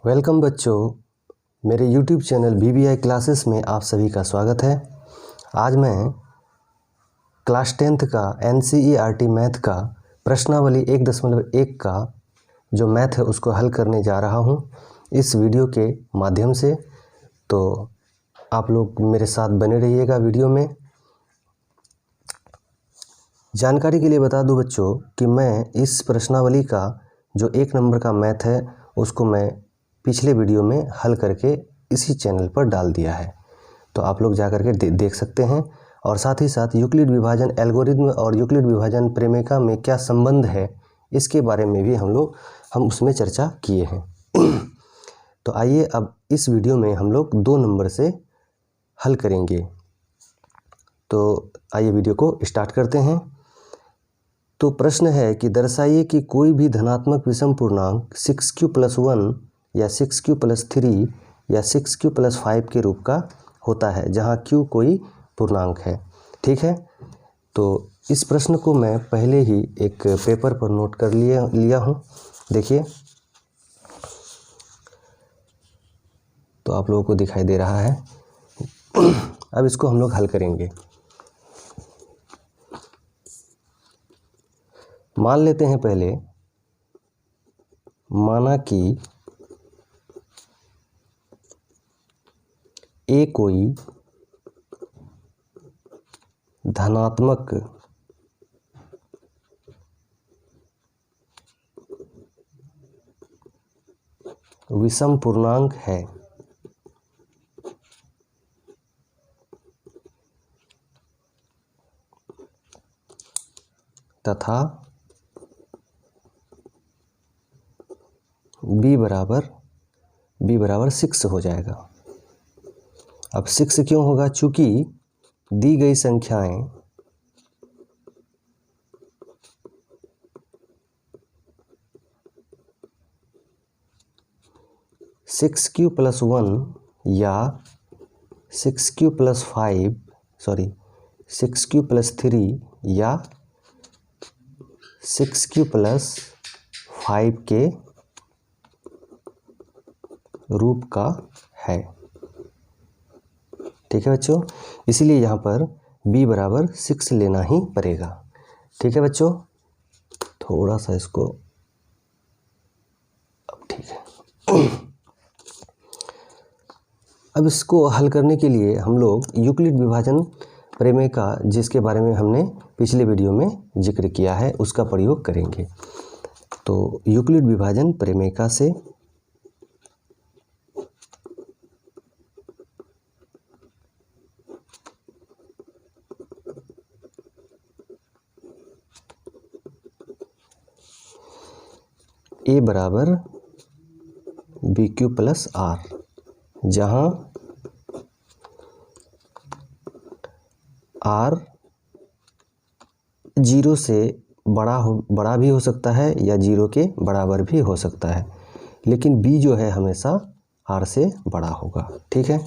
Welcome बच्चों, मेरे YouTube channel BBI classes में आप सभी का स्वागत है। आज मैं क्लास 10th का NCERT मैथ का प्रश्नावली 1.1 का जो मैथ है उसको हल करने जा रहा हूं इस वीडियो के माध्यम से। तो आप लोग मेरे साथ बने रहिएगा वीडियो में। जानकारी के लिए बता दूं बच्चों कि मैं इस प्रश्नावली का जो 1 नंबर का मैथ है उसको मैं पिछले वीडियो में हल करके इसी चैनल पर डाल दिया है, तो आप लोग जा कर के देख सकते हैं। और साथ ही साथ यूक्लिड विभाजन एल्गोरिथम और यूक्लिड विभाजन प्रमेय में क्या संबंध है इसके बारे में भी हम उसमें चर्चा किए हैं। तो आइए अब इस वीडियो में हम लोग 2 नंबर से हल करेंगे। तो आइए वीडियो को स्टार्ट करते हैं। तो प्रश्न है कि दर्शाइए कि कोई भी धनात्मक विषम पूर्णांक 6q+1 या 6q+3 या 6q+5 के रूप का होता है जहां q कोई पूर्णांक है। ठीक है, तो इस प्रश्न को मैं पहले ही एक पेपर पर नोट कर लिया हूं। देखिए, तो आप लोगों को दिखाई दे रहा है। अब इसको हम लोग हल करेंगे। मान लेते हैं पहले, माना कि ए कोई धनात्मक विषम पूर्णांक है तथा b बराबर 6 हो जाएगा। अब 6 क्यों होगा? चूंकि दी गई संख्याएं (6q+1) या 6q+5 6q+3 या 6q+5 के रूप का है। ठीक है बच्चों, इसीलिए यहाँ पर b बराबर 6 लेना ही पड़ेगा। ठीक है बच्चों, थोड़ा सा इसको, अब ठीक है। अब इसको हल करने के लिए हम लोग यूक्लिड विभाजन प्रमेय का, जिसके बारे में हमने पिछले वीडियो में जिक्र किया है, उसका प्रयोग करेंगे। तो यूक्लिड विभाजन प्रमेय का से a बराबर bq+r, जहाँ r 0 से बड़ा भी हो सकता है या 0 के बराबर भी हो सकता है, लेकिन b जो है हमेशा r से बड़ा होगा। ठीक है,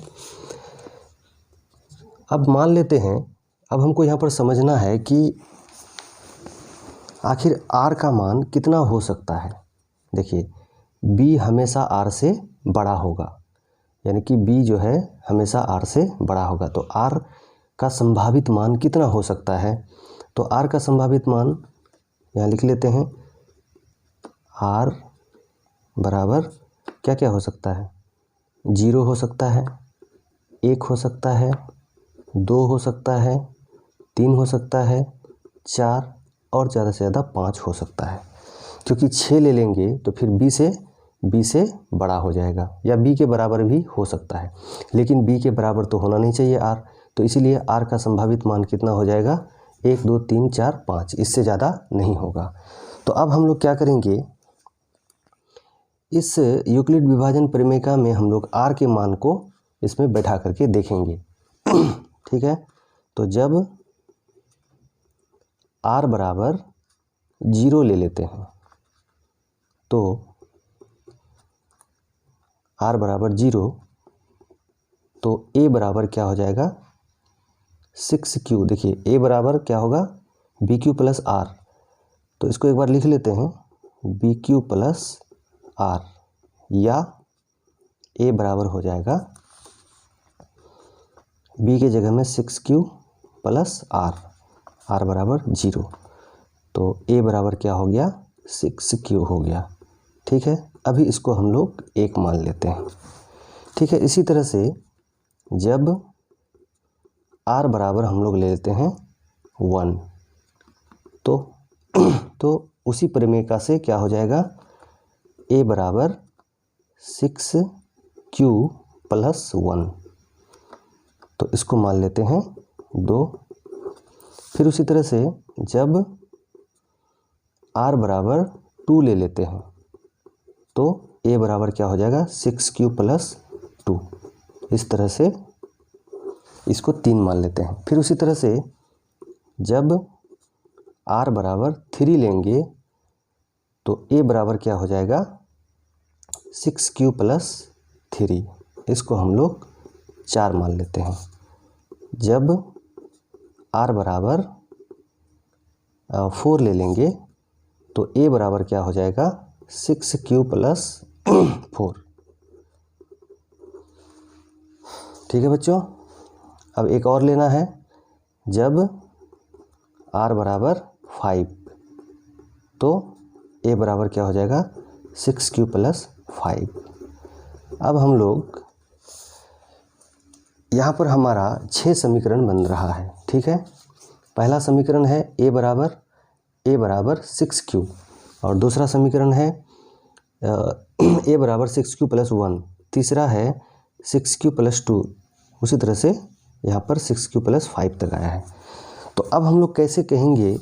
अब मान लेते हैं, अब हमको यहाँ पर समझना है कि आखिर r का मान कितना हो सकता है। देखिए, b हमेशा r से बड़ा होगा, यानी कि b जो है हमेशा r से बड़ा होगा। तो r का संभावित मान कितना हो सकता है? तो r का संभावित मान यहाँ लिख लेते हैं। r बराबर क्या क्या हो सकता है? 0 हो सकता है, 1 हो सकता है, 2 हो सकता है, 3 हो सकता है, 4 और ज़्यादा से ज़्यादा 5 हो सकता है। क्योंकि 6 ले लेंगे तो फिर b से बड़ा हो जाएगा, या b के बराबर भी हो सकता है, लेकिन b के बराबर तो होना नहीं चाहिए r। तो इसीलिए r का संभावित मान कितना हो जाएगा? 1 2 3 4 5, इससे ज़्यादा नहीं होगा। तो अब हम लोग क्या करेंगे, इस यूक्लिड विभाजन प्रमेय में हम लोग r के मान को इसमें बैठा करके देखेंगे। ठीक है, तो जब r बराबर 0 ले लेते हैं तो r बराबर 0, तो a बराबर क्या हो जाएगा? 6q। देखिए, a बराबर क्या होगा? bq+r। तो इसको एक बार लिख लेते हैं, bq+r, या ए बराबर हो जाएगा बी के जगह में 6q प्लस आर बराबर 0। तो ए बराबर क्या हो गया 6q हो गया। ठीक है, अभी इसको हम लोग 1 मान लेते हैं। ठीक है, इसी तरह से जब आर बराबर हम लोग ले लेते हैं 1 तो उसी प्रमेय से क्या हो जाएगा ए बराबर 6q प्लस 1। तो इसको मान लेते हैं 2। फिर उसी तरह से जब आर बराबर 2 ले लेते हैं तो ए बराबर क्या हो जाएगा 6q प्लस 2। इस तरह से इसको 3 मान लेते हैं। फिर उसी तरह से जब आर बराबर 3 लेंगे तो ए बराबर क्या हो जाएगा 6q प्लस 3। इसको हम लोग 4 मान लेते हैं। जब आर बराबर 4 ले लेंगे तो ए बराबर क्या हो जाएगा 6q प्लस 4। ठीक है बच्चों, अब एक और लेना है। जब आर बराबर 5 तो ए बराबर क्या हो जाएगा 6q प्लस 5। अब हम लोग यहाँ पर हमारा 6 समीकरण बन रहा है। ठीक है, पहला समीकरण है ए बराबर 6q और दूसरा समीकरण है ए बराबर 6q प्लस 1। तीसरा है 6q प्लस 2। उसी तरह से यहाँ पर 6q प्लस 5 तक आया है। तो अब हम लोग कैसे कहेंगे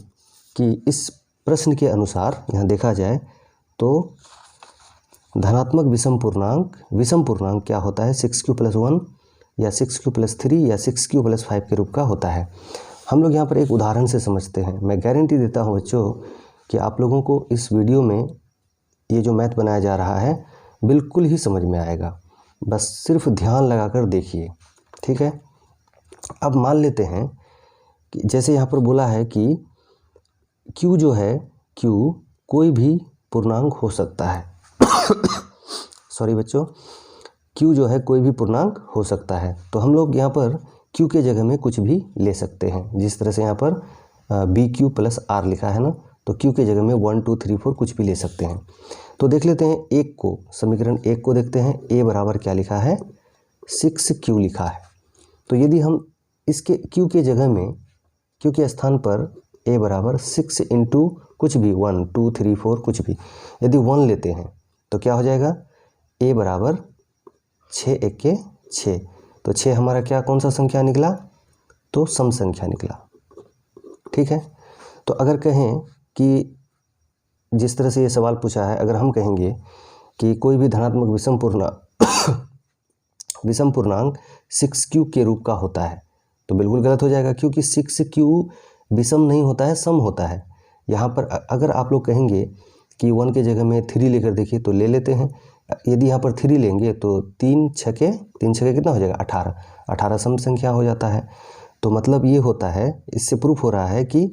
कि इस प्रश्न के अनुसार यहाँ देखा जाए तो धनात्मक विषम पूर्णांक क्या होता है 6q प्लस 1 या 6q प्लस 3 या 6q प्लस 5 के रूप का होता है। हम लोग यहाँ पर एक उदाहरण से समझते हैं। मैं गारंटी देता हूँ बच्चों कि आप लोगों को इस वीडियो में ये जो मैथ बनाया जा रहा है बिल्कुल ही समझ में आएगा। बस सिर्फ ध्यान लगाकर देखिए। ठीक है, अब मान लेते हैं कि जैसे यहाँ पर बोला है कि q जो है q कोई भी पूर्णांक हो सकता है। सॉरी बच्चों, q जो है कोई भी पूर्णांक हो सकता है। तो हम लोग यहाँ पर q के जगह में कुछ भी ले सकते हैं। जिस तरह से यहाँ पर bq प्लस r लिखा है ना, तो q के जगह में 1 2 3 4 कुछ भी ले सकते हैं। तो देख लेते हैं एक को, समीकरण 1 को देखते हैं। a बराबर क्या लिखा है 6q लिखा है। तो यदि हम इसके q के जगह में q के स्थान पर a बराबर 6 इंटू कुछ भी 1 2 3 4 कुछ भी यदि 1 लेते हैं तो क्या हो जाएगा a बराबर 6 1 के 6। तो 6 हमारा क्या कौन सा संख्या निकला, तो सम संख्या निकला। ठीक है, तो अगर कहें कि जिस तरह से ये सवाल पूछा है, अगर हम कहेंगे कि कोई भी धनात्मक विषम पूर्णांक 6q के रूप का होता है तो बिल्कुल गलत हो जाएगा, क्योंकि 6q विषम नहीं होता है, सम होता है। यहाँ पर अगर आप लोग कहेंगे कि 1 के जगह में 3 लेकर देखिए तो ले लेते हैं। यदि यहाँ पर 3 लेंगे तो 3 छके कितना हो जाएगा 18 सम संख्या हो जाता है। तो मतलब ये होता है, इससे प्रूफ हो रहा है कि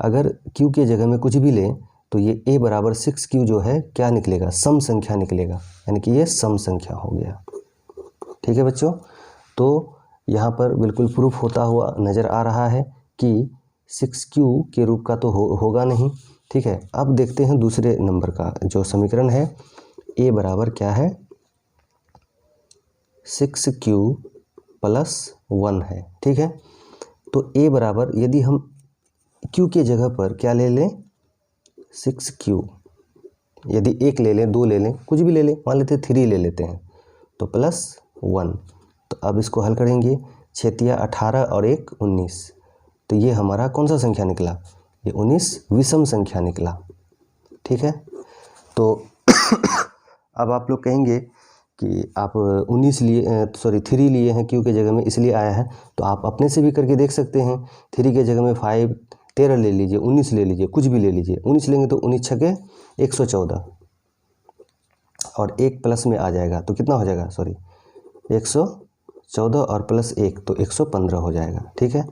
अगर q के जगह में कुछ भी लें तो ये a बराबर 6q जो है क्या निकलेगा, सम संख्या निकलेगा, यानी कि ये सम संख्या हो गया। ठीक है बच्चों, तो यहाँ पर बिल्कुल प्रूफ होता हुआ नज़र आ रहा है कि 6q के रूप का तो होगा नहीं। ठीक है, अब देखते हैं दूसरे नंबर का जो समीकरण है। a बराबर क्या है 6q प्लस 1 है। ठीक है, तो a बराबर यदि हम q के जगह पर क्या ले लें 6q, यदि 1 ले लें 2 ले लें कुछ भी ले लें, मान लेते 3 ले लेते हैं तो प्लस 1। तो अब इसको हल करेंगे, 6 18 और 1 19। तो ये हमारा कौन सा संख्या निकला, ये 19 विषम संख्या निकला। ठीक है, तो अब आप लोग कहेंगे कि आप 3 लिए हैं q के जगह में इसलिए आया है, तो आप अपने से भी करके देख सकते हैं। 3 के जगह में 5 13 ले लीजिए, 19 ले लीजिए, कुछ भी ले लीजिए। 19 लेंगे तो 19 छके 114 और 1 प्लस में आ जाएगा तो कितना हो जाएगा, 114 और प्लस 1 तो 115 हो जाएगा। ठीक है,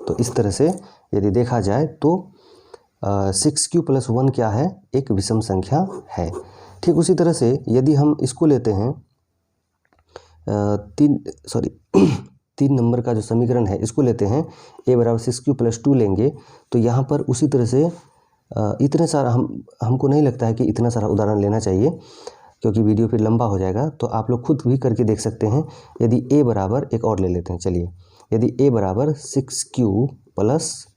तो इस तरह से यदि देखा जाए तो 6q प्लस 1 क्या है, एक विषम संख्या है। ठीक उसी तरह से यदि हम इसको लेते हैं तीन नंबर का जो समीकरण है इसको लेते हैं, a बराबर 6q + 2 लेंगे तो यहाँ पर उसी तरह से इतने सारा हमको नहीं लगता है कि इतना सारा उदाहरण लेना चाहिए, क्योंकि वीडियो फिर लंबा हो जाएगा। तो आप लोग खुद भी करके देख सकते हैं। यदि a बराबर, एक और ले लेते हैं, चलिए, यदि a बराबर 6q +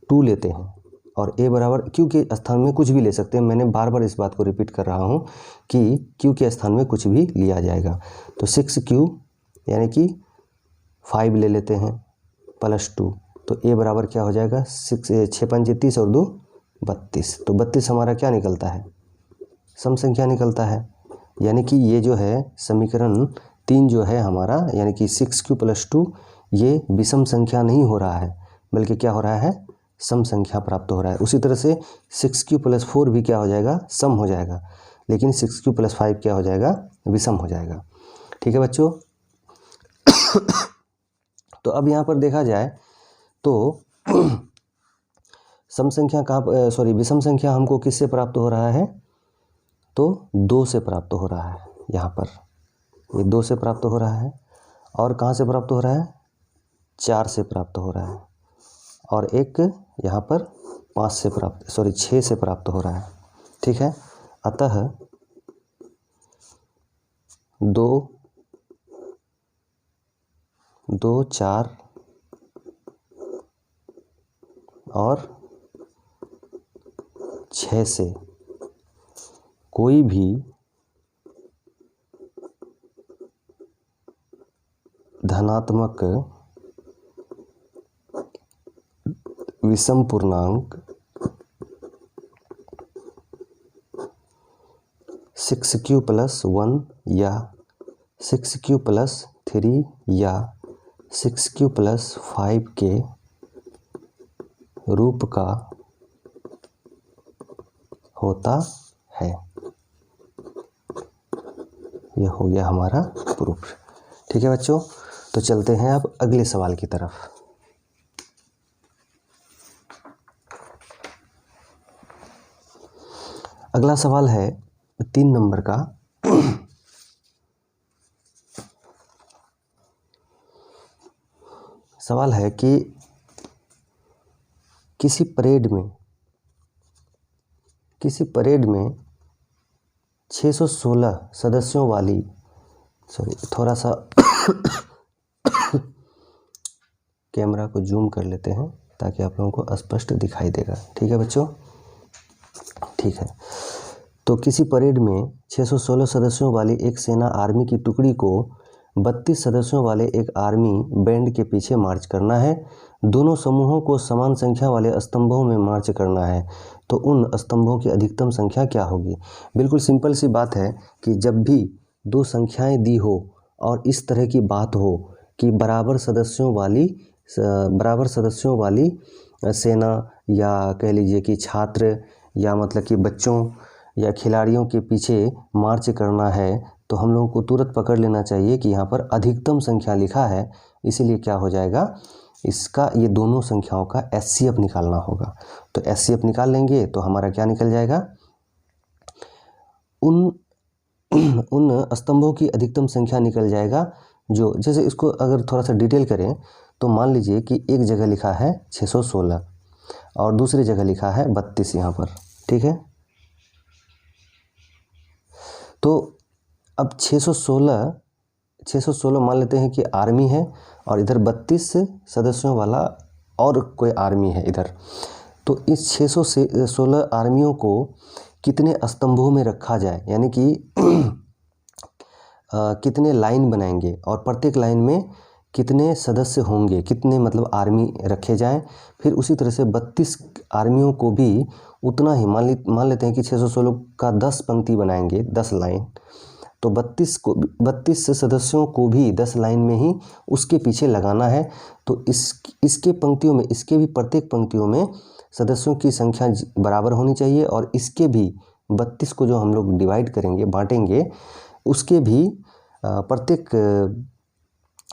2 लेते हैं और a बराबर q के स्थान में कुछ भी ले सकते हैं, मैंने बार बार इस बात को रिपीट कर रहा हूँ कि q के स्थान में कुछ भी लिया जाएगा। तो 6q यानी कि 5 ले लेते हैं +2, तो a बराबर क्या हो जाएगा, 6 5 30 और 2 32। तो 32 हमारा क्या निकलता है, सम संख्या निकलता है। यानी कि ये जो है समीकरण 3 जो है हमारा, यानी कि 6q + 2 ये विषम संख्या नहीं हो रहा है, बल्कि क्या हो रहा है, सम संख्या प्राप्त हो रहा है। उसी तरह से 6q + 4 भी क्या हो जाएगा, सम हो जाएगा, लेकिन 6q + 5 क्या हो जाएगा, विषम हो जाएगा। ठीक है बच्चों। तो अब यहाँ पर देखा जाए तो सम संख्या कहाँ, विषम संख्या हमको किससे प्राप्त हो रहा है, तो 2 से प्राप्त हो रहा है। यहाँ पर ये 2 से प्राप्त हो रहा है, और कहाँ से प्राप्त हो रहा है, 4 से प्राप्त हो रहा है, और एक यहाँ पर 6 से प्राप्त हो रहा है। ठीक है, अतः 2 4 और 6 से कोई भी धनात्मक विषम पूर्णांक 6q + 1 या 6q + 3 या 6q + 5 के रूप का होता है। यह हो गया हमारा प्रूफ। ठीक है बच्चों, तो चलते हैं अब अगले सवाल की तरफ। अगला सवाल है 3 नंबर का। सवाल है कि किसी परेड में 616 सदस्यों वाली, थोड़ा सा कैमरा को जूम कर लेते हैं ताकि आप लोगों को स्पष्ट दिखाई देगा। ठीक है बच्चों, ठीक है। तो किसी परेड में 616 सदस्यों वाली एक सेना आर्मी की टुकड़ी को 32 सदस्यों वाले एक आर्मी बैंड के पीछे मार्च करना है। दोनों समूहों को समान संख्या वाले स्तंभों में मार्च करना है, तो उन स्तंभों की अधिकतम संख्या क्या होगी। बिल्कुल सिंपल सी बात है कि जब भी 2 संख्याएं दी हो और इस तरह की बात हो कि बराबर सदस्यों वाली सेना, या कह लीजिए कि छात्र, या मतलब कि बच्चों या खिलाड़ियों के पीछे मार्च करना है, तो हम लोगों को तुरंत पकड़ लेना चाहिए कि यहाँ पर अधिकतम संख्या लिखा है, इसीलिए क्या हो जाएगा, इसका ये दोनों संख्याओं का एचसीएफ निकालना होगा। तो एचसीएफ निकाल लेंगे तो हमारा क्या निकल जाएगा, उन स्तंभों की अधिकतम संख्या निकल जाएगा। जो जैसे इसको अगर थोड़ा सा डिटेल करें तो मान लीजिए कि एक जगह लिखा है 616 और दूसरी जगह लिखा है 32 यहाँ पर। ठीक है, तो अब 616 मान लेते हैं कि आर्मी है, और इधर 32 सदस्यों वाला और कोई आर्मी है इधर। तो इस 616 आर्मियों को कितने स्तंभों में रखा जाए, यानी कि कितने लाइन बनाएंगे और प्रत्येक लाइन में कितने सदस्य होंगे, कितने मतलब आर्मी रखे जाएं। फिर उसी तरह से 32 आर्मियों को भी उतना ही मान लेते हैं कि 616 का 10 पंक्ति बनाएंगे, 10 लाइन, तो 32 सदस्यों को भी 10 लाइन में ही उसके पीछे लगाना है। तो इसके पंक्तियों में, इसके भी प्रत्येक पंक्तियों में सदस्यों की संख्या बराबर होनी चाहिए, और इसके भी 32 को जो हम लोग डिवाइड करेंगे, बांटेंगे, उसके भी प्रत्येक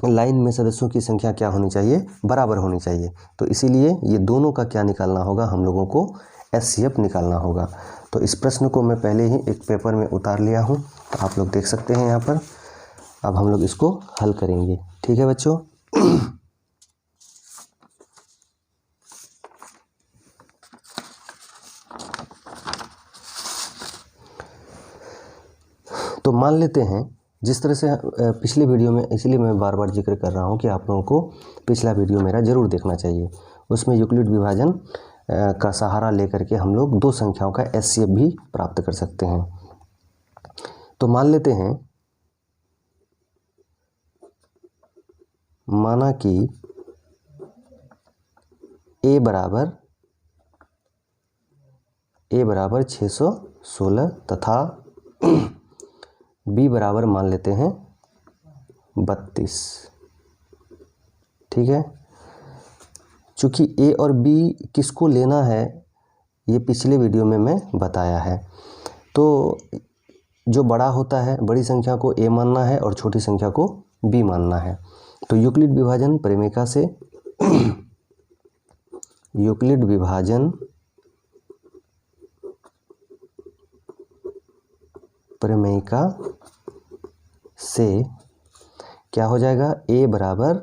लाइन में सदस्यों की संख्या क्या होनी चाहिए, बराबर होनी चाहिए। तो इसीलिए ये दोनों का क्या निकालना होगा, हम लोगों को एचसीएफ निकालना होगा। तो इस प्रश्न को मैं पहले ही एक पेपर में उतार लिया हूँ, तो आप लोग देख सकते हैं यहाँ पर। अब हम लोग इसको हल करेंगे। ठीक है बच्चों। तो मान लेते हैं जिस तरह से पिछले वीडियो में, इसलिए मैं बार बार जिक्र कर रहा हूँ कि आप लोगों को पिछला वीडियो मेरा ज़रूर देखना चाहिए। उसमें यूक्लिड विभाजन का सहारा लेकर के हम लोग दो संख्याओं का एचसीएफ भी प्राप्त कर सकते हैं। तो मान लेते हैं, माना कि a बराबर 616 तथा b बराबर मान लेते हैं 32। ठीक है। चूँकि a और b किसको लेना है ये पिछले वीडियो में मैं बताया है। तो जो बड़ा होता है, बड़ी संख्या को a मानना है और छोटी संख्या को b मानना है। तो यूक्लिड विभाजन प्रमेयिका से यूक्लिड विभाजन प्रमेयिका से क्या हो जाएगा, a बराबर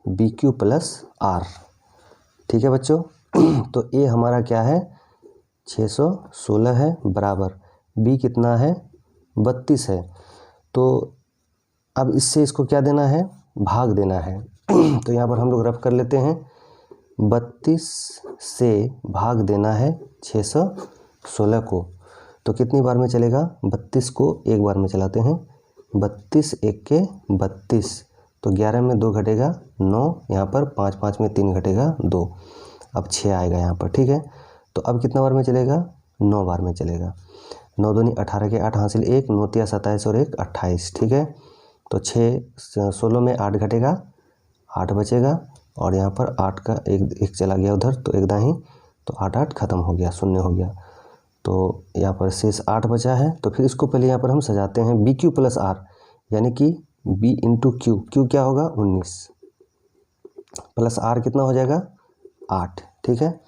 बी क्यू प्लस आर। ठीक है बच्चों। तो a हमारा क्या है, 616 है, बराबर b कितना है, 32 है। तो अब इससे इसको क्या देना है, भाग देना है। तो यहाँ पर हम लोग रफ कर लेते हैं, 32 से भाग देना है 616 को। तो कितनी बार में चलेगा, 32 को एक बार में चलाते हैं, 32 एक के 32, तो 11 में 2 घटेगा 9, यहाँ पर 5 5 में 3 घटेगा 2, अब 6 आएगा यहाँ पर। ठीक है। तो अब कितना बार में चलेगा, 9 बार में चलेगा। 9 दूनी 18 के 8 हासिल 1, 9 तिया 27 और 1 28। ठीक है। तो 16 में 8 घटेगा, 8 बचेगा, और यहाँ पर 8 का एक चला गया उधर, तो एक दाही, तो 8 8 खत्म हो गया, शून्य हो गया। तो यहाँ पर शेष 8 बचा है। तो फिर इसको पहले यहाँ पर हम सजाते हैं, बी क्यू प्लस आर, यानी कि b इंटू क्यू, क्यू क्या होगा 19, प्लस आर कितना हो जाएगा 8। ठीक है।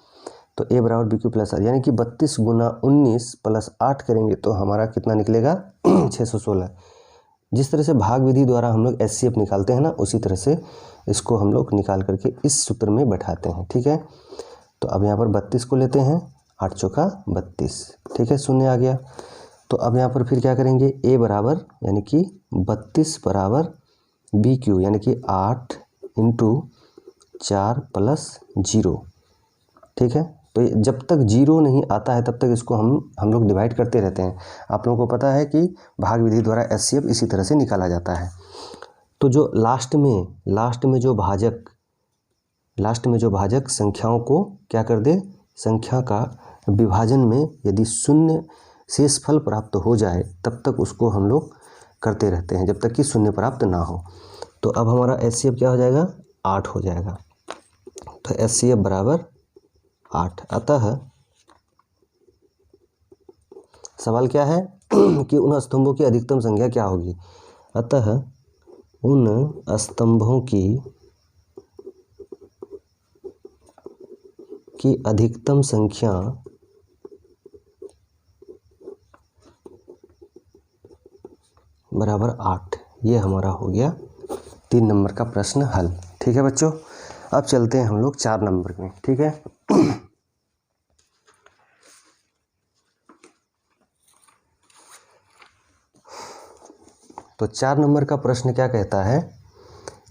तो a बराबर बी क्यू प्लस आर, यानी कि 32 गुना 19 प्लस 8 करेंगे तो हमारा कितना निकलेगा 616। जिस तरह से भाग विधि द्वारा हम लोग एचसीएफ निकालते हैं ना, उसी तरह से इसको हम लोग निकाल करके इस सूत्र में बैठाते हैं। ठीक है। तो अब यहाँ पर 32 को लेते हैं, 8 चौका 32। ठीक है, शून्य आ गया। तो अब यहाँ पर फिर क्या करेंगे, a बराबर यानी कि 32 बराबर बी क्यू, यानी कि 8 इंटू 4 प्लस 0। ठीक है। तो जब तक 0 नहीं आता है तब तक इसको हम लोग डिवाइड करते रहते हैं। आप लोगों को पता है कि भाग विधि द्वारा एचसीएफ इसी तरह से निकाला जाता है। तो जो लास्ट में जो भाजक संख्याओं को क्या कर दे, संख्या का विभाजन में यदि शून्य शेषफल प्राप्त हो जाए तब तक उसको हम लोग करते रहते हैं, जब तक कि शून्य प्राप्त ना हो। तो अब हमारा एचसीएफ क्या हो जाएगा, 8 हो जाएगा। तो एचसीएफ बराबर 8। अतः सवाल क्या है कि उन स्तंभों की अधिकतम संख्या क्या होगी। अतः उन स्तंभों की अधिकतम संख्या बराबर 8। ये हमारा हो गया 3 नंबर का प्रश्न हल। ठीक है बच्चों। अब चलते हैं हम लोग 4 नंबर में। ठीक है। तो 4 नंबर का प्रश्न क्या कहता है,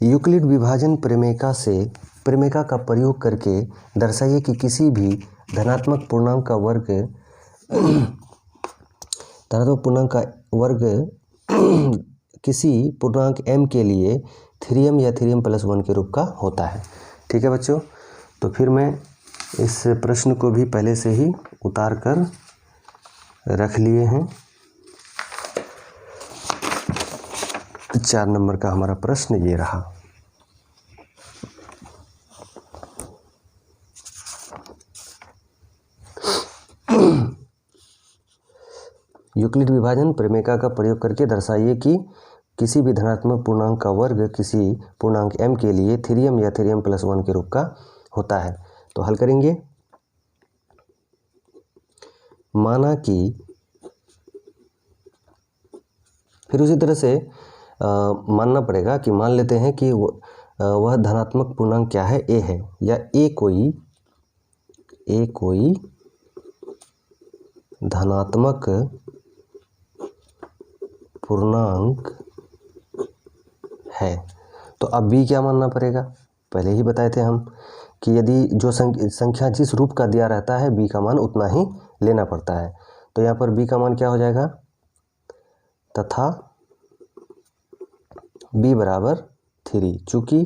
यूक्लिड विभाजन प्रमेयिका से प्रमेयिका का प्रयोग करके दर्शाइए कि किसी भी धनात्मक पूर्णांक का वर्ग किसी पूर्णांक m के लिए 3m या 3m प्लस 1 के रूप का होता है। ठीक है बच्चों। तो फिर मैं इस प्रश्न को भी पहले से ही उतार कर रख लिए हैं। 4 नंबर का हमारा प्रश्न ये रहा। यूक्लिड विभाजन प्रमेयिका का प्रयोग करके दर्शाइए कि किसी भी धनात्मक पूर्णांक का वर्ग किसी पूर्णांक m के लिए 3m या 3m प्लस 1 के रूप का होता है। तो हल करेंगे। माना कि, फिर उसी तरह से मानना पड़ेगा कि मान लेते हैं कि वह धनात्मक पूर्णांक क्या है, ए है, या ए कोई धनात्मक पूर्णांक है। तो अब बी क्या मानना पड़ेगा, पहले ही बताए थे हम कि यदि जो संख्या जिस रूप का दिया रहता है बी का मान उतना ही लेना पड़ता है। तो यहाँ पर बी का मान क्या हो जाएगा, तथा b बराबर 3, चूँकि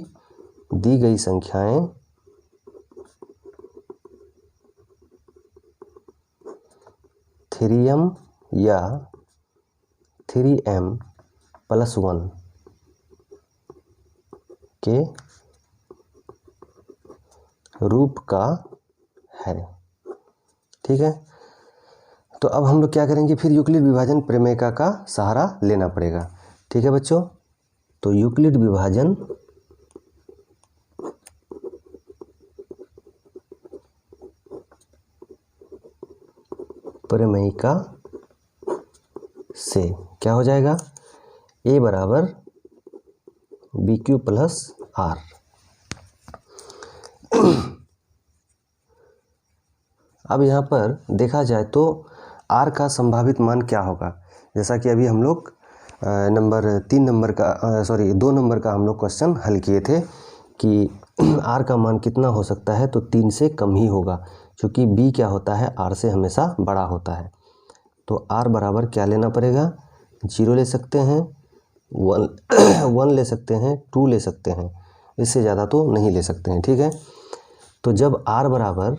दी गई संख्याएं m या 3m + 1 के रूप का है। ठीक है, तो अब हम लोग क्या करेंगे, फिर यूक्लिड विभाजन प्रमेय का सहारा लेना पड़ेगा। ठीक है बच्चों, तो यूक्लिड विभाजन प्रमेयिका से क्या हो जाएगा, a बराबर BQ + R। अब यहाँ पर देखा जाए तो R का संभावित मान क्या होगा, जैसा कि अभी हम लोग नंबर 2 नंबर का हम लोग क्वेश्चन हल किए थे कि R का मान कितना हो सकता है, तो 3 से कम ही होगा, क्योंकि B क्या होता है, R से हमेशा बड़ा होता है। तो R बराबर क्या लेना पड़ेगा, 0 ले सकते हैं, 1 ले सकते हैं, 2 ले सकते हैं, इससे ज़्यादा तो नहीं ले सकते हैं। ठीक है, तो जब R बराबर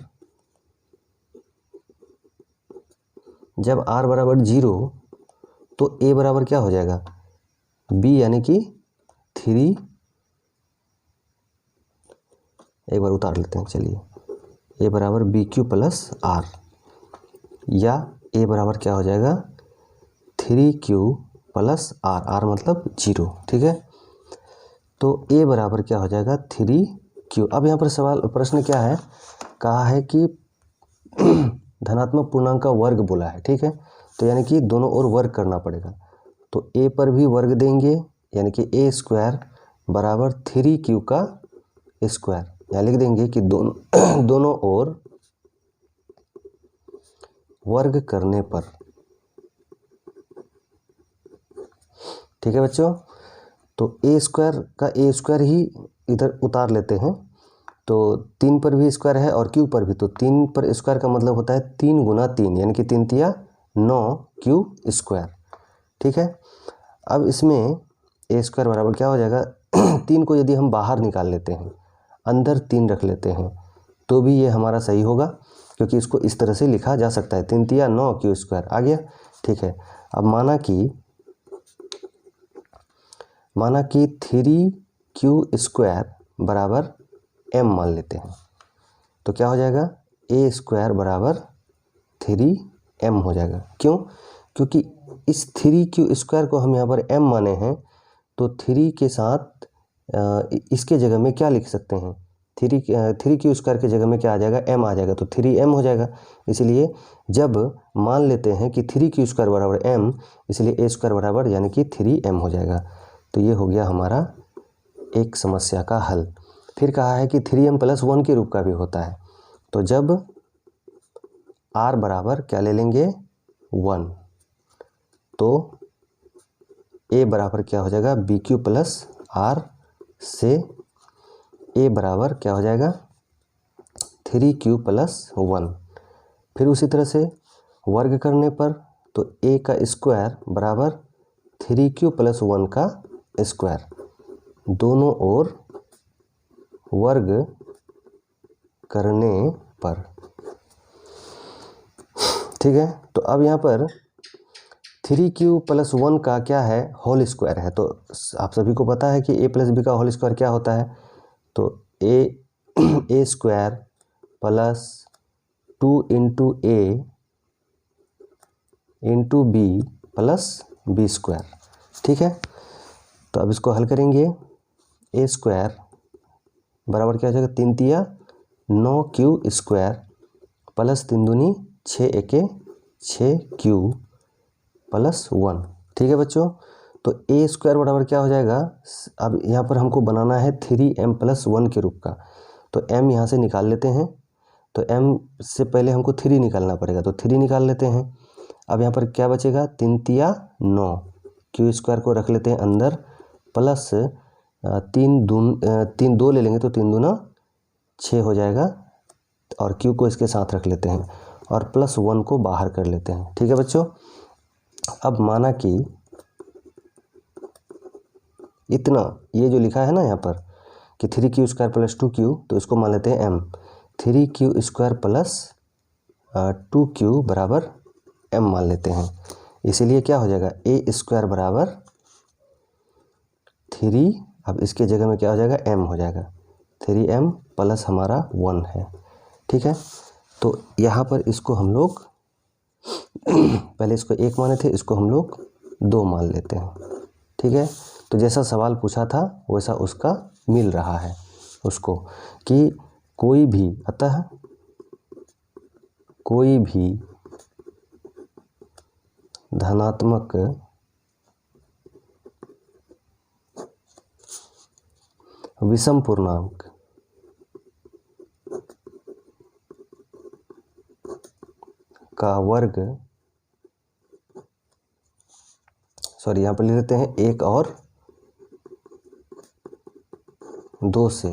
0 तो A बराबर क्या हो जाएगा, B यानी कि 3, एक बार उतार लेते हैं, चलिए, A बराबर BQ + R, या A बराबर क्या हो जाएगा, 3Q + R, R मतलब 0। ठीक है, तो A बराबर क्या हो जाएगा, 3Q। अब यहाँ पर प्रश्न क्या है, कहा है कि धनात्मक पूर्णांक का वर्ग बोला है। ठीक है, तो यानी कि दोनों ओर वर्ग करना पड़ेगा, तो A पर भी वर्ग देंगे, यानी कि A² बराबर 3Q का स्क्वायर, यहाँ लिख देंगे कि दोनों ओर वर्ग करने पर। ठीक है बच्चों, तो A² ही इधर उतार लेते हैं, तो 3 पर भी स्क्वायर है और Q पर भी, तो 3 पर स्क्वायर का मतलब होता है 3 × 3, यानी कि 3 × 9Q²। ठीक है, अब इसमें A² बराबर क्या हो जाएगा, 3 को यदि हम बाहर निकाल लेते हैं, अंदर 3 रख लेते हैं, तो भी ये हमारा सही होगा, क्योंकि इसको इस तरह से लिखा जा सकता है, 3 × 9Q² आ गया। ठीक है, अब माना कि 3Q² बराबर m मान लेते हैं, तो क्या हो जाएगा, A² बराबर 3m हो जाएगा। क्यों, क्योंकि इस 3Q² को हम यहाँ पर m माने हैं, तो 3 के साथ इसके जगह में क्या लिख सकते हैं, 3Q² के जगह में क्या आ जाएगा, m आ जाएगा, तो 3m हो जाएगा। इसलिए जब मान लेते हैं कि 3Q² बराबर m, इसलिए A² बराबर यानी कि 3m हो जाएगा। तो ये हो गया हमारा एक समस्या का हल। फिर कहा है कि 3m + 1 के रूप का भी होता है, तो जब R बराबर क्या ले लेंगे, 1, तो A बराबर क्या हो जाएगा, BQ + R से A बराबर क्या हो जाएगा, 3Q + 1। फिर उसी तरह से वर्ग करने पर, तो A का स्क्वायर बराबर 3Q + 1 का स्क्वायर, दोनों ओर वर्ग करने पर। ठीक है, तो अब यहाँ पर 3Q + 1 का क्या है, होल स्क्वायर है, तो आप सभी को पता है कि A + B का होल स्क्वायर क्या होता है, तो A² + 2 × A × B + B²। ठीक है, तो अब इसको हल करेंगे, A² बराबर क्या हो जाएगा, 3 × 9Q² + 3 दूनी 6 × 1 = 6Q + 1। ठीक है बच्चों, तो ए स्क्वायर बराबर क्या हो जाएगा, अब यहाँ पर हमको बनाना है 3m+1 के रूप का, तो m यहाँ से निकाल लेते हैं। तो m से पहले हमको 3 निकालना पड़ेगा, तो 3 निकाल लेते हैं। अब यहाँ पर क्या बचेगा, 3 तिया 9, क्यू स्क्वायर को रख लेते हैं अंदर, प्लस 3 2 ले लेंगे तो 3 दूना 6 हो जाएगा, और क्यू को इसके साथ रख लेते हैं और +1 को बाहर कर लेते हैं। ठीक है बच्चों। अब माना कि इतना ये जो लिखा है ना यहाँ पर कि 3q² + 2q, तो इसको मान लेते हैं m, 3q² + 2q बराबर m मान लेते हैं। इसीलिए क्या हो जाएगा, a² बराबर 3, अब इसके जगह में क्या हो जाएगा, m हो जाएगा, 3m प्लस हमारा 1 है। ठीक है, तो यहाँ पर इसको हम लोग पहले इसको 1 माने थे, इसको हम लोग 2 मान लेते हैं। ठीक है, तो जैसा सवाल पूछा था वैसा उसका मिल रहा है उसको, कि कोई भी, अतः कोई भी धनात्मक विषम पूर्णांक का वर्ग, सॉरी यहाँ पर लिख लेते हैं 1 और 2 से,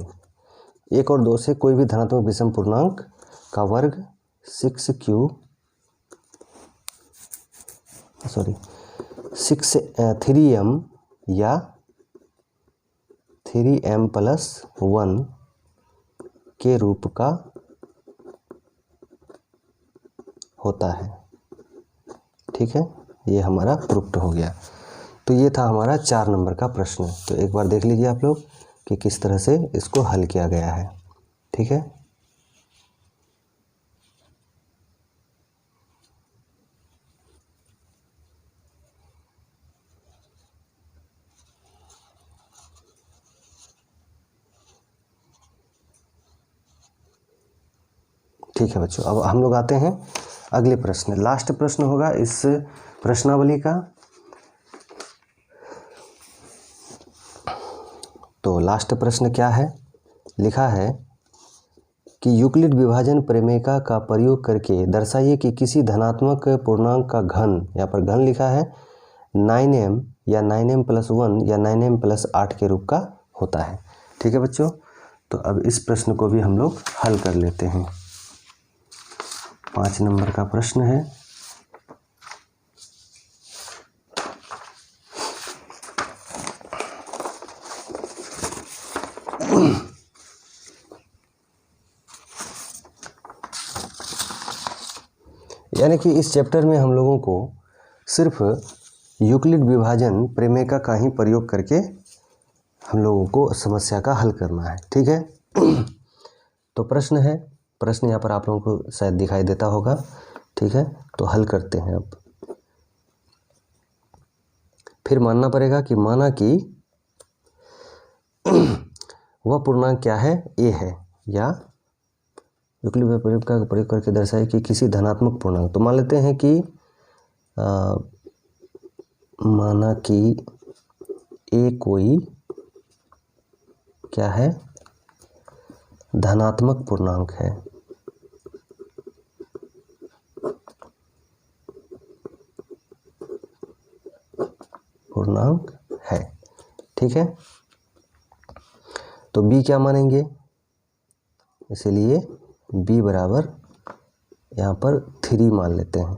1 और 2 से कोई भी धनात्मक विषम पूर्णांक का वर्ग 3m या 3m+1 के रूप का होता है। ठीक है, ये हमारा प्रूफ्ड हो गया। तो ये था हमारा 4 नंबर का प्रश्न। तो एक बार देख लीजिए आप लोग कि किस तरह से इसको हल किया गया है। ठीक है, ठीक है बच्चों। अब हम लोग आते हैं अगले प्रश्न, लास्ट प्रश्न होगा इस प्रश्नावली का। तो लास्ट प्रश्न क्या है, लिखा है कि यूक्लिड विभाजन प्रमेय का प्रयोग करके दर्शाइए कि किसी धनात्मक पूर्णांक का घन, यहाँ पर घन लिखा है 9m या 9m+1 या 9m+8 के रूप का होता है। ठीक है बच्चों, तो अब इस प्रश्न को भी हम लोग हल कर लेते हैं। 5 नंबर का प्रश्न है। यानी कि इस चैप्टर में हम लोगों को सिर्फ यूक्लिड विभाजन प्रमेय का ही प्रयोग करके हम लोगों को समस्या का हल करना है। ठीक है, तो प्रश्न है, प्रश्न यहाँ पर आप लोगों को शायद दिखाई देता होगा। ठीक है, तो हल करते हैं। अब फिर मानना पड़ेगा कि माना कि वह पूर्णांक क्या है, a है, या यूक्लिड प्रमेय का प्रयोग करके दर्शाए कि किसी धनात्मक पूर्णांक, तो मान लेते हैं कि माना कि a कोई क्या है, धनात्मक पूर्णांक है। पूर्णांक है। ठीक है, तो b क्या मानेंगे, इसलिए b बराबर यहाँ पर 3 मान लेते हैं।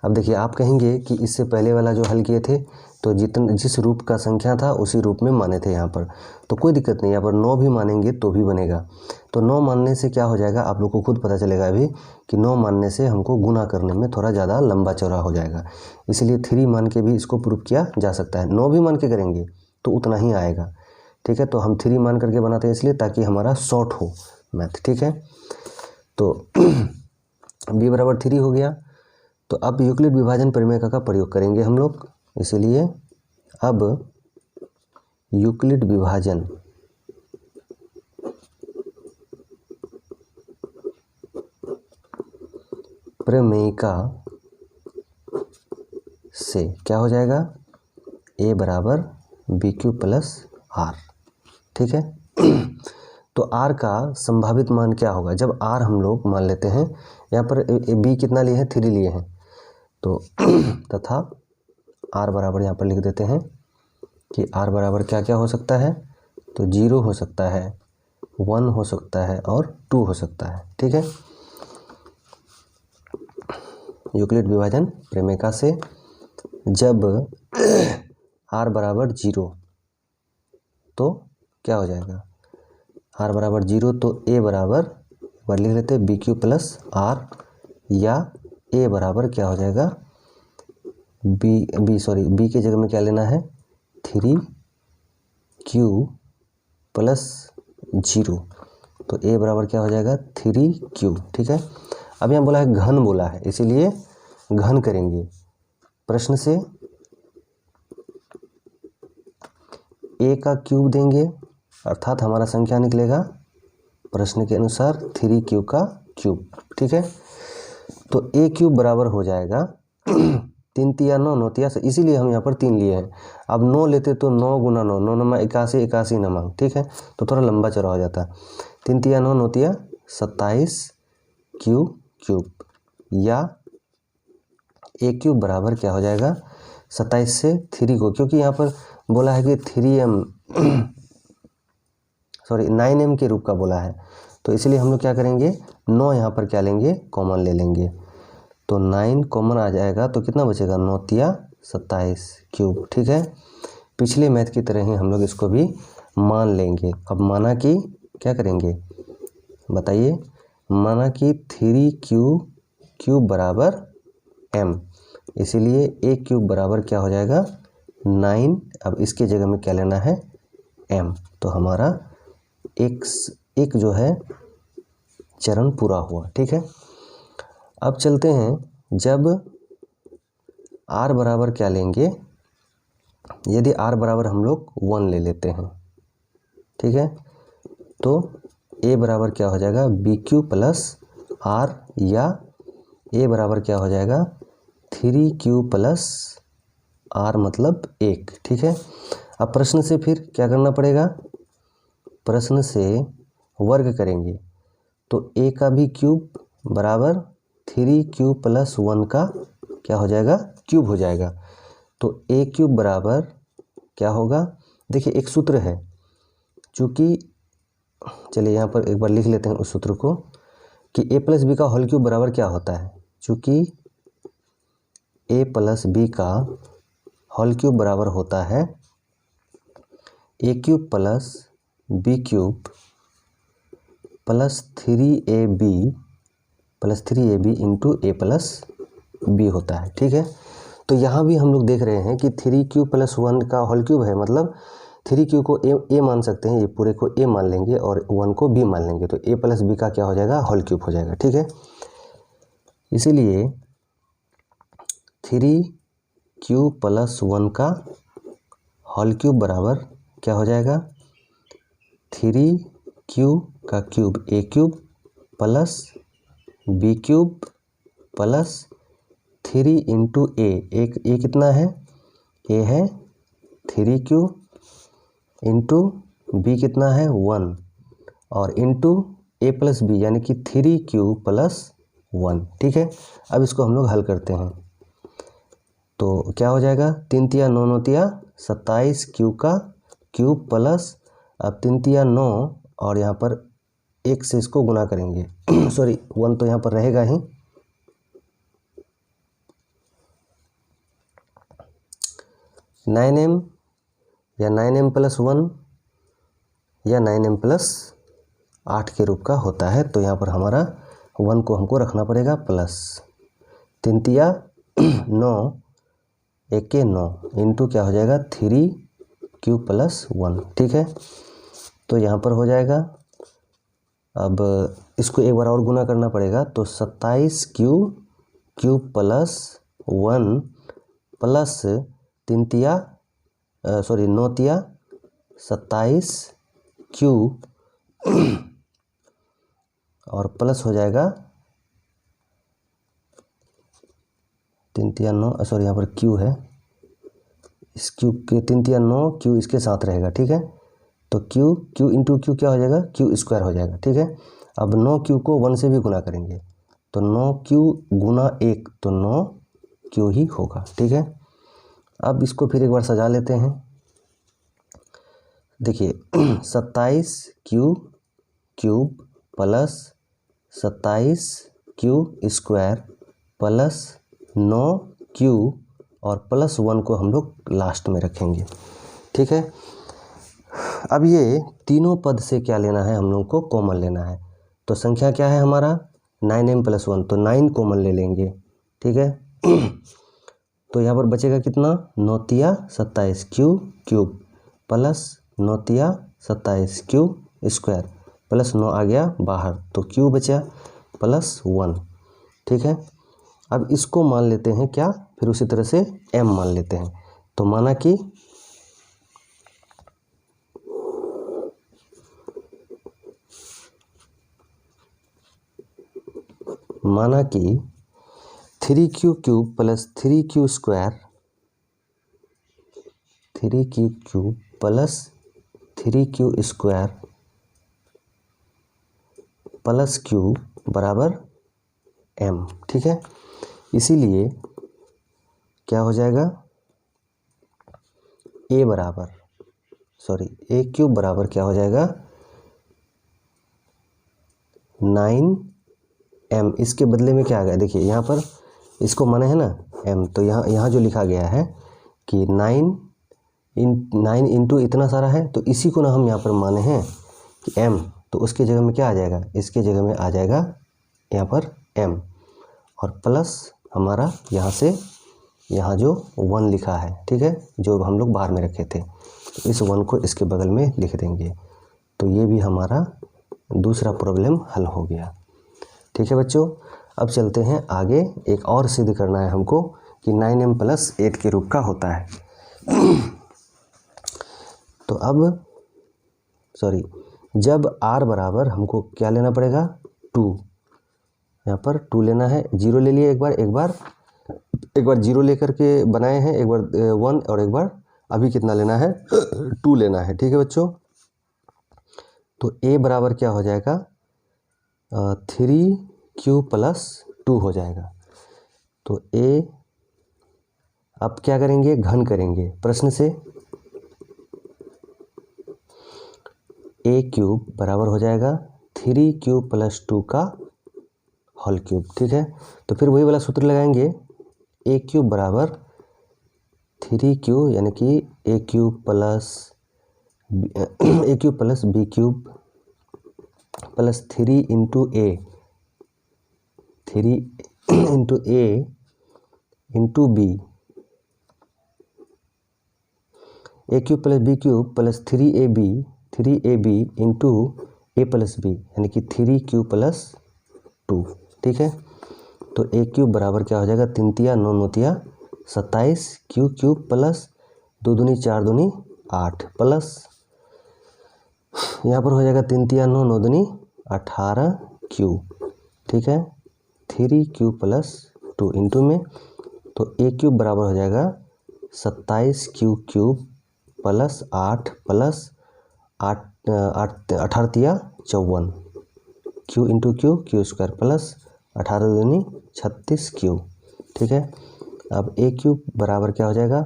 अब देखिए, आप कहेंगे कि इससे पहले वाला जो हल किए थे तो जिस रूप का संख्या था उसी रूप में माने थे यहाँ पर, तो कोई दिक्कत नहीं, यहाँ पर 9 भी मानेंगे तो भी बनेगा। तो 9 मानने से क्या हो जाएगा, आप लोग को खुद पता चलेगा अभी कि 9 मानने से हमको गुना करने में थोड़ा ज़्यादा लंबा चौड़ा हो जाएगा, इसलिए 3 मान के भी इसको प्रूफ किया जा सकता है। 9 भी मान के करेंगे तो उतना ही आएगा। ठीक है, तो हम 3 मान करके बनाते हैं इसलिए ताकि हमारा शॉर्ट हो मैथ। ठीक है, तो b बराबर 3 हो गया। तो अब यूक्लिड विभाजन प्रमेय का प्रयोग करेंगे हम लोग, इसलिए अब यूक्लिड विभाजन प्रमेय का से क्या हो जाएगा, ए बराबर बी क्यूब प्लस आर। ठीक है। तो आर का संभावित मान क्या होगा? जब आर हम लोग मान लेते हैं, यहाँ पर बी कितना लिए हैं? 3 लिए हैं, तो तथा आर बराबर यहाँ पर लिख देते हैं कि आर बराबर क्या क्या हो सकता है? तो 0 हो सकता है, 1 हो सकता है और 2 हो सकता है। ठीक है। यूक्लिड विभाजन प्रमेय से जब आर बराबर 0 तो क्या हो जाएगा? आर बराबर 0 तो ए बराबर बार लिख लेते हैं बी क्यू प्लस आर, या ए बराबर क्या हो जाएगा? बी के जगह में क्या लेना है? 3q प्लस 0, तो ए बराबर क्या हो जाएगा? 3q। ठीक है। अब यहाँ बोला है घन बोला है, इसीलिए घन करेंगे। प्रश्न से a का क्यूब देंगे, अर्थात हमारा संख्या निकलेगा प्रश्न के अनुसार 3q का क्यूब। ठीक है। तो a क्यूब बराबर हो जाएगा 3 तिया 9, 9 तिया, इसीलिए हम यहाँ पर 3 लिए हैं। अब 9 लेते तो 9 गुना 9, 9 नमा 81, 81 नमंग। ठीक है। तो थोड़ा लंबा चौड़ा हो जाता है। 3 तिया 9, 9 तिया 27 क्यूब, या ए क्यूब बराबर क्या हो जाएगा? 27 से 3 को, क्योंकि यहाँ पर बोला है कि 9m के रूप का बोला है, तो इसलिए हम लोग क्या करेंगे? 9 यहाँ पर क्या लेंगे? कॉमन ले लेंगे, तो 9 कॉमन आ जाएगा, तो कितना बचेगा? 9 तिया 27 क्यूब। ठीक है। पिछले मैथ की तरह ही हम लोग इसको भी मान लेंगे। अब माना कि क्या करेंगे बताइए? माना कि 3q बराबर m, इसीलिए a क्यूब बराबर क्या हो जाएगा? 9। अब इसके जगह में क्या लेना है? m, तो हमारा एक जो है चरण पूरा हुआ। ठीक है। अब चलते हैं, जब r बराबर क्या लेंगे? यदि r बराबर हम लोग 1 ले लेते हैं, ठीक है, तो a बराबर क्या हो जाएगा? बी क्यू प्लस आर, या a बराबर क्या हो जाएगा? 3q प्लस आर, मतलब 1। ठीक है। अब प्रश्न से फिर क्या करना पड़ेगा? प्रश्न से वर्ग करेंगे, तो a का भी क्यूब बराबर 3q प्लस 1 का क्या हो जाएगा? क्यूब हो जाएगा। तो a क्यूब बराबर क्या होगा? देखिए एक सूत्र है, चूँकि चलिए यहाँ पर एक बार लिख लेते हैं उस सूत्र को, कि a प्लस बी का होल क्यूब बराबर क्या होता है? चूँकि a प्लस बी का होल क्यूब बराबर होता है a cube plus B cube plus 3ab into a plus B होता है। ठीक है। तो यहाँ भी हम लोग देख रहे हैं कि 3q प्लस 1 का होल क्यूब है, मतलब 3q को a मान सकते हैं, ये पूरे को a मान लेंगे और 1 को b मान लेंगे, तो a प्लस बी का क्या हो जाएगा? होल क्यूब हो जाएगा। ठीक है। इसीलिए 3q प्लस 1 का होल क्यूब बराबर क्या हो जाएगा? 3q का cube a cube plus B cube plus 3 into A, कितना है? a है 3q, इंटू बी कितना है? 1, और इंटू a प्लस बी, यानी कि 3q प्लस 1। ठीक है। अब इसको हम लोग हल करते हैं, तो क्या हो जाएगा? 3 तिया 9, 9 तिया 27 q का क्यूब प्लस, अब 3 तिया 9, और यहाँ पर 1 से इसको गुना करेंगे सॉरी 1 तो यहाँ पर रहेगा ही, 9m या 9m प्लस 1 या 9m प्लस 8 के रूप का होता है। तो यहाँ पर हमारा 1 को हमको रखना पड़ेगा प्लस, 3 तिया 9, 1 के 9, इंटू क्या हो जाएगा? 3q plus 1। ठीक है। तो यहाँ पर हो जाएगा, अब इसको एक बार और गुना करना पड़ेगा, तो 27q प्लस 1 प्लस 9 तिया 27q और प्लस हो जाएगा 3 तिया 9, यहाँ पर q है, इस क्यू के 3 तिया 9, क्यू इसके साथ रहेगा, ठीक है। तो क्यू इंटू क्यू क्या हो जाएगा, क्यू स्क्वायर हो जाएगा, ठीक है। अब 9 क्यू को 1 से भी गुना करेंगे तो 9 क्यू गुना 1 तो 9 क्यू ही होगा, ठीक है। अब इसको फिर एक बार सजा लेते हैं। देखिए 27 Q cube plus 27 Q square plus 9 Q और प्लस 1 को हम लोग लास्ट में रखेंगे, ठीक है। अब ये तीनों पद से क्या लेना है, हम लोग को कॉमन लेना है। तो संख्या क्या है हमारा 9m + 1, तो 9 कॉमन ले लेंगे, ठीक है। तो यहाँ पर बचेगा कितना, 9 तिया 27 क्यू क्यूब प्लस 9 तिया 27 क्यू स्क्वायर प्लस 9 आ गया बाहर तो क्यू बचा प्लस 1, ठीक है। अब इसको मान लेते हैं क्या, फिर उसी तरह से m मान लेते हैं। तो माना कि माना कि 3q cube plus 3q square 3q cube plus 3q square plus q बराबर m, ठीक है। इसीलिए क्या हो जाएगा, a क्यूब बराबर क्या हो जाएगा 9m। इसके बदले में क्या आ गया, देखिए यहाँ पर इसको माने है ना m, तो यहाँ जो लिखा गया है कि 9 इंटू इतना सारा है, तो इसी को ना हम यहाँ पर माने हैं कि m, तो उसके जगह में क्या आ जाएगा, इसके जगह में आ जाएगा यहाँ पर m और प्लस हमारा यहाँ से यहाँ जो 1 लिखा है, ठीक है, जो हम लोग बाहर में रखे थे, तो इस 1 को इसके बगल में लिख देंगे। तो ये भी हमारा दूसरा प्रॉब्लम हल हो गया, ठीक है बच्चों। अब चलते हैं आगे, एक और सिद्ध करना है हमको कि 9m + 8 के रूप का होता है। तो अब जब r बराबर हमको क्या लेना पड़ेगा 2, यहाँ पर 2 लेना है, 0 ले लिए एक बार 0 लेकर के बनाए हैं, एक बार 1 और एक बार अभी कितना लेना है 2 लेना है, ठीक है बच्चों। तो a बराबर क्या हो जाएगा 3q + 2 हो जाएगा। तो a अब क्या करेंगे, घन करेंगे प्रश्न से, a क्यूब बराबर हो जाएगा 3q + 2 का होल क्यूब, ठीक है। तो फिर वही वाला सूत्र लगाएंगे, a क्यूब बराबर 3q यानी कि a cube plus b cube plus 3 into a into b, a cube plus b cube plus 3ab into a plus b यानी कि 3q + 2, ठीक है। तो a क्यूब बराबर क्या हो जाएगा 3 तिया 9 9 तिया 27 क्यू क्यूब प्लस 2 दूनी 4 दूनी 8 प्लस यहाँ पर हो जाएगा 3 तिया 9 9 दूनी 18 क्यू, ठीक है, 3q + 2 इंटू में, तो a क्यूब बराबर हो जाएगा 27 क्यू क्यूब प्लस 8 प्लस 18 तिया 54 Q into Q square plus 18 दूनी 36 क्यू, ठीक है। अब a क्यूब बराबर क्या हो जाएगा,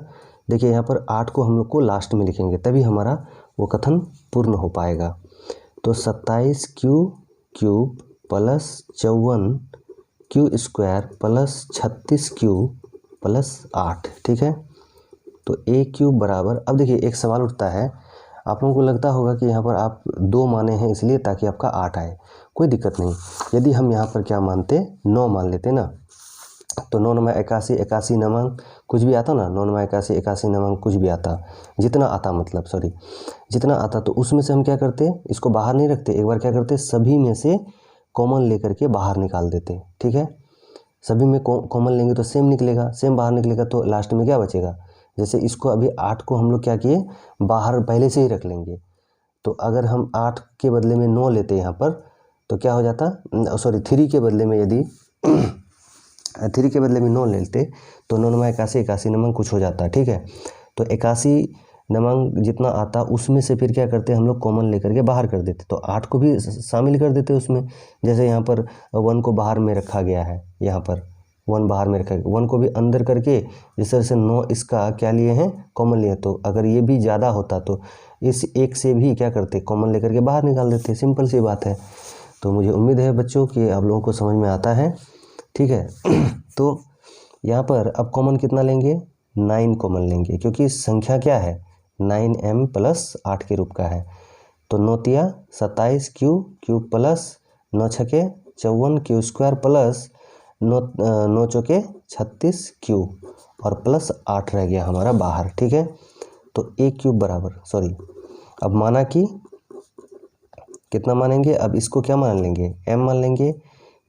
देखिए यहाँ पर 8 को हम लोग को लास्ट में लिखेंगे तभी हमारा वो कथन पूर्ण हो पाएगा। तो 27 Q cube plus 54 Q square plus 36 Q plus 8, ठीक है। तो a क्यूब बराबर, अब देखिए एक सवाल उठता है, आप लोगों को लगता होगा कि यहाँ पर आप 2 माने हैं इसलिए ताकि आपका 8 आए, कोई दिक्कत नहीं। यदि हम यहाँ पर क्या मानते 9 मान लेते ना, तो 9 9 81 81 नमंग कुछ भी आता ना, 9 9 81 81 नमंग कुछ भी आता, जितना आता तो उसमें से हम क्या करते, इसको बाहर नहीं रखते, एक बार क्या करते सभी में से कॉमन लेकर के बाहर निकाल देते, ठीक है। सभी में कॉमन लेंगे तो सेम निकलेगा, सेम बाहर निकलेगा तो लास्ट में क्या बचेगा, जैसे इसको अभी 8 को हम लोग क्या किए बाहर पहले से ही रख लेंगे, तो अगर हम 8 के बदले में 9 लेते यहाँ पर तो क्या हो जाता, 3 के बदले में यदि 3 के बदले में 9 लेते तो 9 9 81 81 नमंग कुछ हो जाता, ठीक है। तो 81 नवांक जितना आता उसमें से फिर क्या करते हम लोग कॉमन लेकर के बाहर कर देते, तो 8 को भी शामिल कर देते उसमें। जैसे यहाँ पर 1 को बाहर में रखा गया है, यहाँ पर 1 बाहर में रखा गया, 1 को भी अंदर करके जिस तरह से 9 इसका क्या लिए हैं कॉमन लिए। तो अगर ये भी ज़्यादा होता तो इस 1 से भी क्या करते कॉमन लेकर के बाहर निकाल देते, सिंपल सी बात है। तो मुझे उम्मीद है बच्चों कि आप लोगों को समझ में आता है, ठीक है। तो यहाँ पर अब कॉमन कितना लेंगे, 9 कॉमन लेंगे, क्योंकि संख्या क्या है 9m प्लस 8 के रूप का है। तो 9 तिया 27 क्यू प्लस 9 छके 54 क्यू स्क्वायर प्लस 9 चौके 36 क्यू और प्लस 8 रह गया हमारा बाहर, ठीक है। तो a क्यूब बराबर अब माना कि कितना मानेंगे, अब इसको क्या मान लेंगे m मान लेंगे,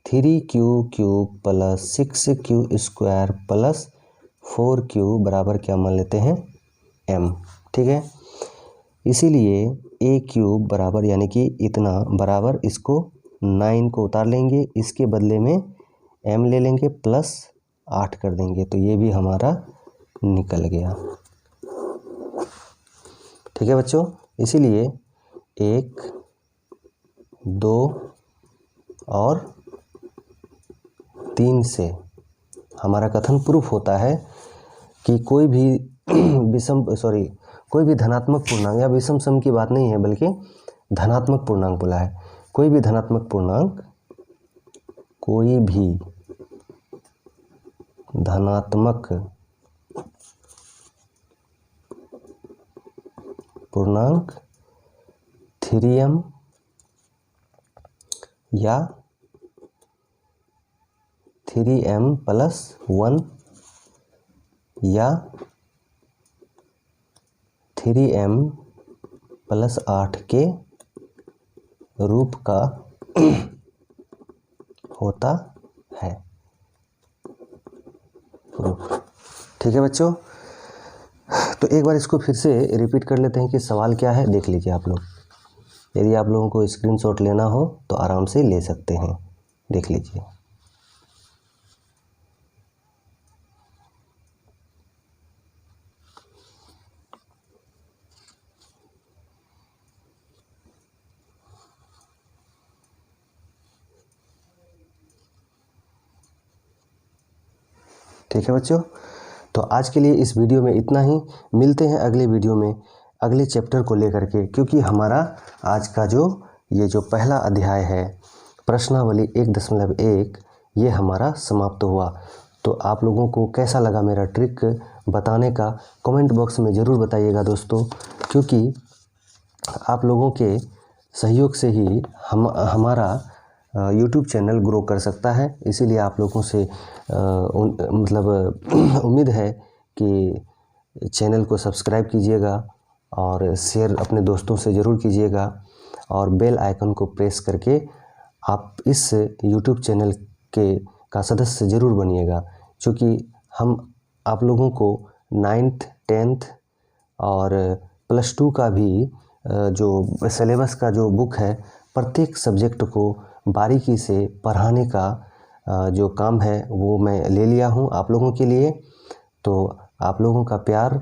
3q cube plus 6q square plus 4q बराबर क्या मान लेते हैं m, ठीक है। इसीलिए a क्यूब बराबर यानी कि इतना बराबर इसको 9 को उतार लेंगे, इसके बदले में m ले लेंगे प्लस 8 कर देंगे, तो ये भी हमारा निकल गया, ठीक है बच्चों। इसीलिए 1 2 और 3 से हमारा कथन प्रूफ होता है कि कोई भी कोई भी धनात्मक पूर्णांक या विषम सम की बात नहीं है, बल्कि धनात्मक पूर्णांक बोला है। कोई भी धनात्मक पूर्णांक, कोई भी धनात्मक पूर्णांक 3m या 3m प्लस 1 या 3m प्लस 8 के रूप का होता है प्रूफ, ठीक है बच्चों। तो एक बार इसको फिर से रिपीट कर लेते हैं कि सवाल क्या है, देख लीजिए आप लोग। यदि आप लोगों को स्क्रीनशॉट लेना हो तो आराम से ले सकते हैं, देख लीजिए। ठीक है बच्चों, तो आज के लिए इस वीडियो में इतना ही। मिलते हैं अगले वीडियो में अगले चैप्टर को लेकर के, क्योंकि हमारा आज का ये जो पहला अध्याय है प्रश्नावली 1.1 ये हमारा समाप्त हुआ। तो आप लोगों को कैसा लगा मेरा ट्रिक बताने का कमेंट बॉक्स में ज़रूर बताइएगा दोस्तों, क्योंकि आप लोगों के सहयोग से ही हमारा YouTube चैनल ग्रो कर सकता है। इसीलिए आप लोगों से उम्मीद है कि चैनल को सब्सक्राइब कीजिएगा और शेयर अपने दोस्तों से ज़रूर कीजिएगा, और बेल आइकन को प्रेस करके आप इस YouTube चैनल का सदस्य ज़रूर बनिएगा, क्योंकि हम आप लोगों को 9th 10th और +2 का भी जो सिलेबस का जो बुक है प्रत्येक सब्जेक्ट को बारीकी से पढ़ाने का जो काम है वो मैं ले लिया हूँ आप लोगों के लिए। तो आप लोगों का प्यार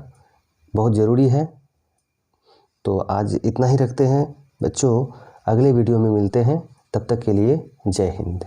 बहुत ज़रूरी है। तो आज इतना ही रखते हैं बच्चों, अगले वीडियो में मिलते हैं, तब तक के लिए जय हिंद।